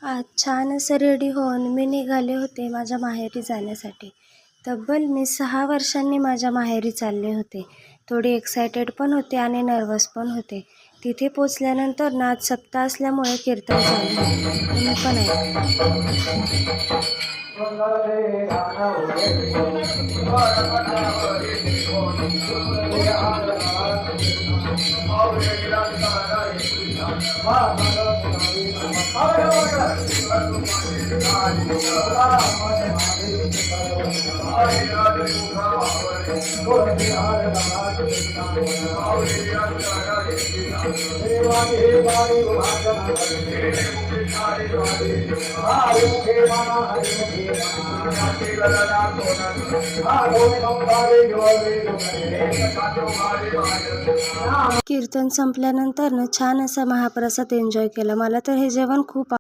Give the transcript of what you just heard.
आज छान असं रेडी होऊन मी निघाले होते माझ्या माहेरी जाण्यासाठी. तब्बल मी 6 वर्षांनी माझ्या माहेरी चालले होते. थोडी एक्सायटेड पण होते आणि नर्वस पण होते. तिथे पोचल्यानंतर ना आज सप्ताह असल्यामुळे कीर्तन चालू होते. तुम्ही पण ऐका. कीर्तन संपल्यानंतर छान असा महाप्रसाद एन्जॉय केला. मला तर हे जेवण खूप